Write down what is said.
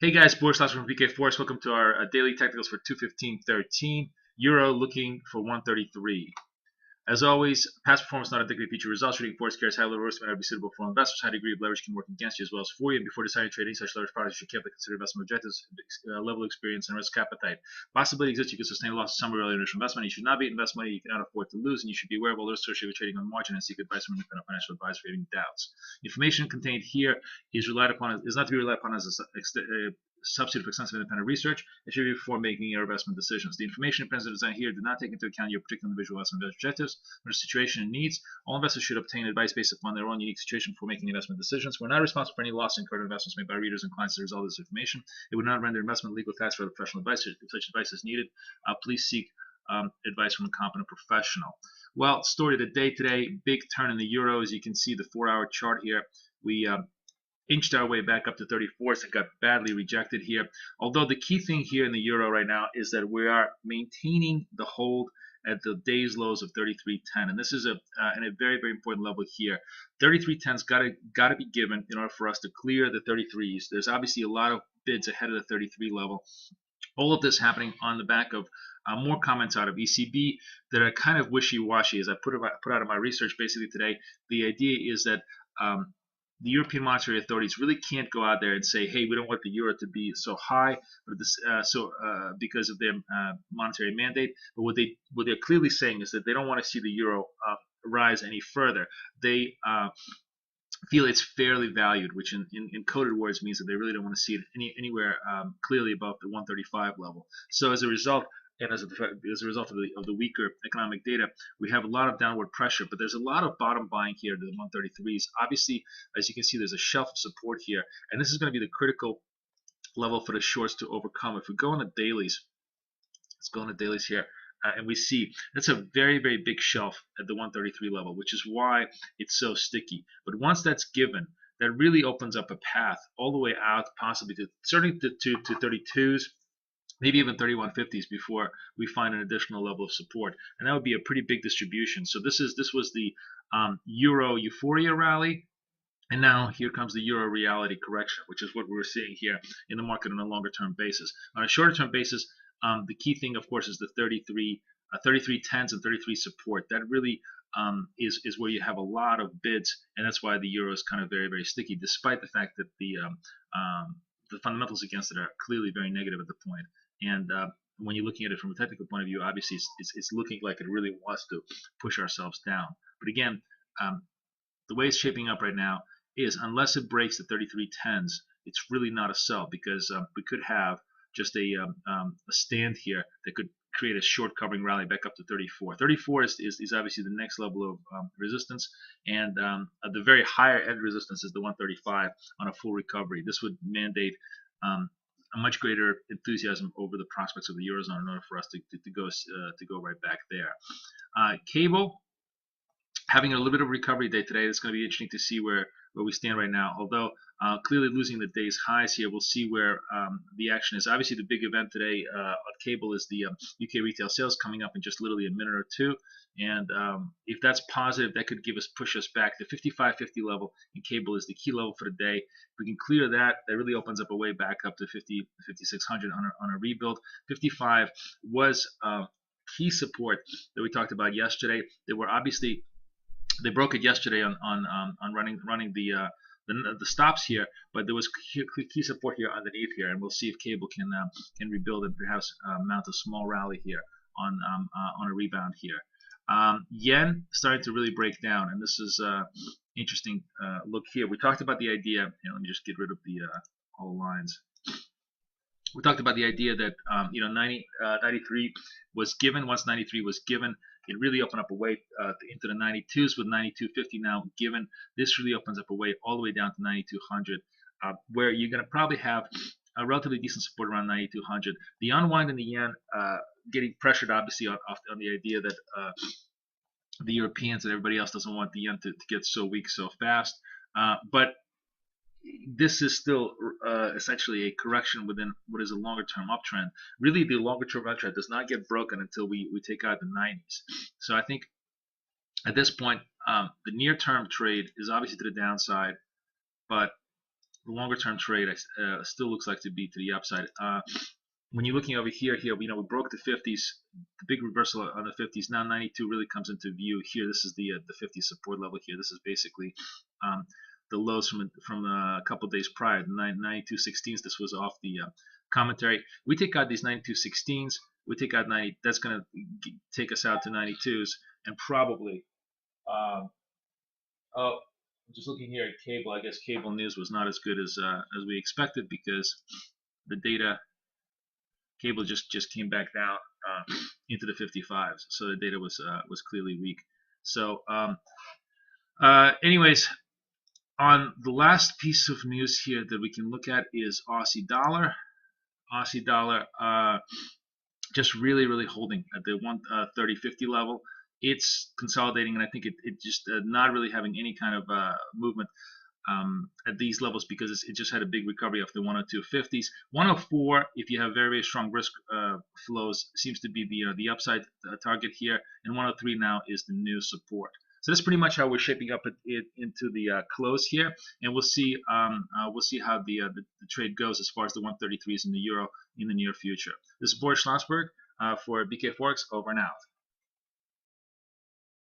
Hey guys, Boris Lass from VK Forex. Welcome to our daily technicals for 215.13. Euro looking for 133. As always, past performance not indicative of future results. Trading Forex carries high level risk may not be suitable for investors. High degree of leverage can work against you as well as for you. And before deciding to trade any such leverage products, you should carefully consider investment objectives, level of experience, and risk appetite. Possibility exists you can sustain loss some early initial investment. You should not be invest money you cannot afford to lose, and you should be aware of all the risks associated with trading on margin and seek advice from an independent financial advisor if you have any doubts. Information contained here is not to be relied upon as a substitute for extensive independent research. It should be before making your investment decisions. The information and presented design here do not take into account your particular individual investment objectives or situation and needs. All investors should obtain advice based upon their own unique situation before making investment decisions. We're not responsible for any loss incurred investments made by readers and clients as a result of this information. It would not render investment, legal, tax, or other professional advice. If such advice is needed, please seek advice from a competent professional. Well, story of the day today, big turn in the euro. As you can see, the 4-hour chart here, we inched our way back up to 34th and got badly rejected here. Although the key thing here in the euro right now is that we are maintaining the hold at the day's lows of 33.10, and this is a very, very important level here. 33.10's got to be given in order for us to clear the 33s. There's obviously a lot of bids ahead of the 33 level. All of this happening on the back of more comments out of ECB that are kind of wishy-washy. As I put out in my research basically today, the idea is that the European monetary authorities really can't go out there and say, "Hey, we don't want the euro to be so high," but because of their monetary mandate. But what they're clearly saying is that they don't want to see the euro rise any further. They feel it's fairly valued, which in coded words means that they really don't want to see it anywhere clearly above the 135 level. So as a result, and as a result of the weaker economic data, we have a lot of downward pressure, but there's a lot of bottom buying here to the 133s. Obviously, as you can see, there's a shelf of support here, and this is going to be the critical level for the shorts to overcome. If we go on the dailies, let's go on the dailies here, and we see that's a very, very big shelf at the 133 level, which is why it's so sticky. But once that's given, that really opens up a path all the way out, possibly to certainly to 32s, maybe even 3150s before we find an additional level of support, and that would be a pretty big distribution. So this was the euro euphoria rally, and now here comes the euro reality correction, which is what we're seeing here in the market on a longer term basis. On a shorter term basis, the key thing, of course, is the 33.10s and 33 support. That really is where you have a lot of bids, and that's why the euro is kind of very, very sticky, despite the fact that the fundamentals against it are clearly very negative at the point. And when you're looking at it from a technical point of view, obviously it's looking like it really wants to push ourselves down. But again, the way it's shaping up right now is unless it breaks the 33.10s, it's really not a sell, because we could have just a stand here that could create a short covering rally back up to 34. 34 is obviously the next level of resistance, and the very higher end resistance is the 135 on a full recovery. This would mandate a much greater enthusiasm over the prospects of the eurozone in order for us to go right back there. Cable having a little bit of recovery day today. It's going to be interesting to see where we stand right now. Although clearly losing the day's highs here, we'll see where the action is. Obviously, the big event today on cable is the UK retail sales coming up in just literally a minute or two. And if that's positive, that could push us back. The 55.50 level in cable is the key level for the day. If we can clear that, that really opens up a way back up to 5600 on a rebuild. 55 was key support that we talked about yesterday. They broke it yesterday on running the stops here, but there was key support here underneath here, and we'll see if cable can rebuild and perhaps mount a small rally here on a rebound here. Yen starting to really break down, and this is interesting look here. We talked about the idea. Let me just get rid of the all lines. We talked about the idea that 93 was given. Once 93 was given, it really opened up a way into the 92s with 92.50 now given. This really opens up a way all the way down to 9200, where you're going to probably have a relatively decent support around 9200. The unwind in the yen getting pressured obviously on the idea that the Europeans and everybody else doesn't want the yen to get so weak so fast. But this is still essentially a correction within what is a longer-term uptrend. Really, the longer-term uptrend does not get broken until we take out the 90s. So I think at this point, the near-term trade is obviously to the downside, but the longer term trade still looks like to be to the upside. When you're looking over here, we broke the 50s, the big reversal on the 50s. Now 92 really comes into view here. This is the 50 support level here. This is basically the lows from a couple days prior, the 92.16s. This was off the commentary. We take out these 92.16s. We take out 90. That's going to take us out to 92s, and probably. Oh, just looking here at cable. I guess cable news was not as good as we expected because the data cable just came back down into the 55s. So the data was clearly weak. So anyways, on the last piece of news here that we can look at is Aussie dollar. Aussie dollar just really holding at the 130.50 level. It's consolidating, and I think it just not really having any kind of movement at these levels because it just had a big recovery off the 102.50s. 104, if you have very strong risk flows, seems to be the upside target here, and 103 now is the new support. So that's pretty much how we're shaping up into the close here, and we'll see how the trade goes as far as the 133s in the euro in the near future. This is Boris Schlossberg for BK Forex, over and out.